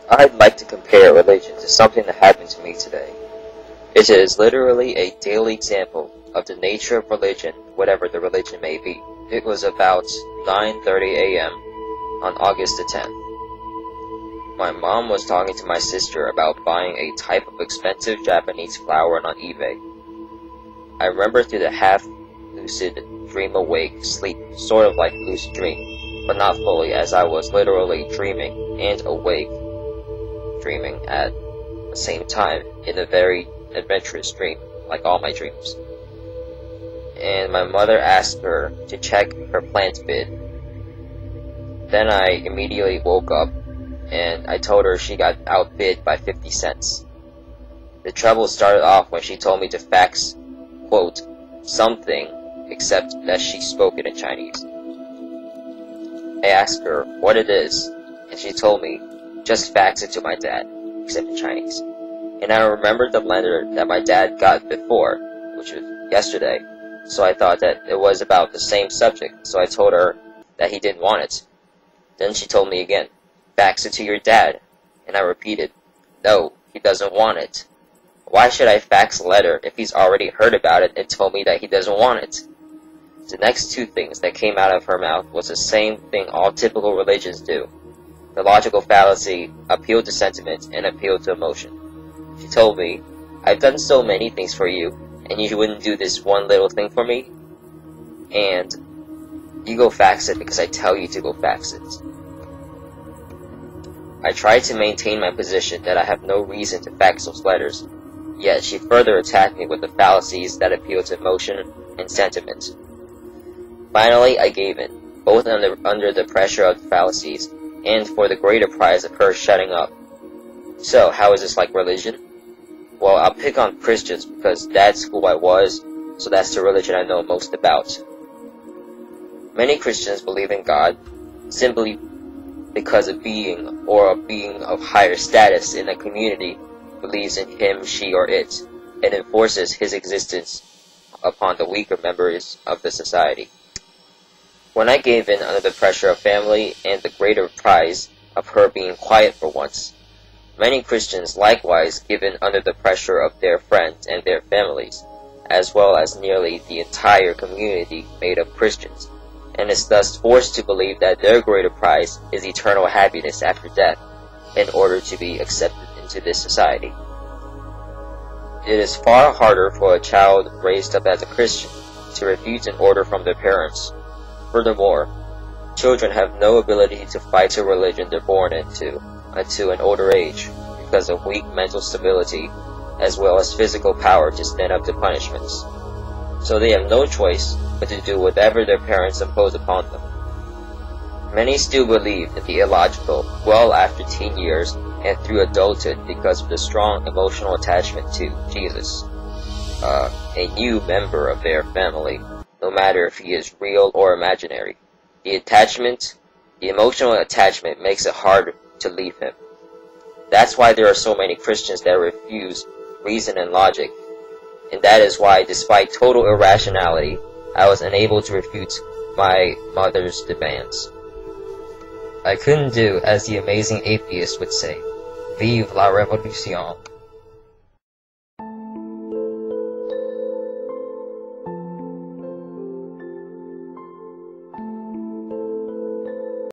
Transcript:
I'd like to compare religion to something that happened to me today. It is literally a daily example of the nature of religion, whatever the religion may be. It was about 9:30 a.m. on August the 10th. My mom was talking to my sister about buying a type of expensive Japanese flower on eBay. I remember through the half-lucid dream-awake sleep, sort of like lucid dream, but not fully, as I was literally dreaming and awake, dreaming at the same time in a very adventurous dream, like all my dreams. And my mother asked her to check her plant bid. Then I immediately woke up and I told her she got outbid by 50 cents. The trouble started off when she told me to fax, quote, something, except that she spoke it in Chinese. I asked her what it is, and she told me, just fax it to my dad, except in Chinese. And I remembered the letter that my dad got before, which was yesterday, so I thought that it was about the same subject, so I told her that he didn't want it. Then she told me again, fax it to your dad, and I repeated, no, he doesn't want it. Why should I fax a letter if he's already heard about it and told me that he doesn't want it? The next two things that came out of her mouth was the same thing all typical religions do. The logical fallacy, appeal to sentiment, and appeal to emotion. She told me, I've done so many things for you, and you wouldn't do this one little thing for me? And you go fax it because I tell you to go fax it. I tried to maintain my position that I have no reason to fax those letters, yet she further attacked me with the fallacies that appeal to emotion and sentiment. Finally, I gave in, both under the pressure of the fallacies and for the greater prize of her shutting up. So, how is this like religion? Well, I'll pick on Christians because that's who I was, so that's the religion I know most about. Many Christians believe in God simply because a being or a being of higher status in a community believes in him, she, or it, and enforces his existence upon the weaker members of the society. When I gave in under the pressure of family and the greater prize of her being quiet for once, many Christians likewise give in under the pressure of their friends and their families, as well as nearly the entire community made of Christians, and is thus forced to believe that their greater prize is eternal happiness after death, in order to be accepted into this society. It is far harder for a child raised up as a Christian to refuse an order from their parents. Furthermore, children have no ability to fight a religion they're born into until an older age, because of weak mental stability, as well as physical power to stand up to punishments. So they have no choice but to do whatever their parents impose upon them. Many still believe in the illogical well after teen years and through adulthood because of the strong emotional attachment to Jesus, a new member of their family, no matter if he is real or imaginary. The emotional attachment makes it hard to leave him. That's why there are so many Christians that refuse reason and logic, and that is why, despite total irrationality, I was unable to refute my mother's demands. I couldn't do as the amazing atheist would say, Vive la Révolution.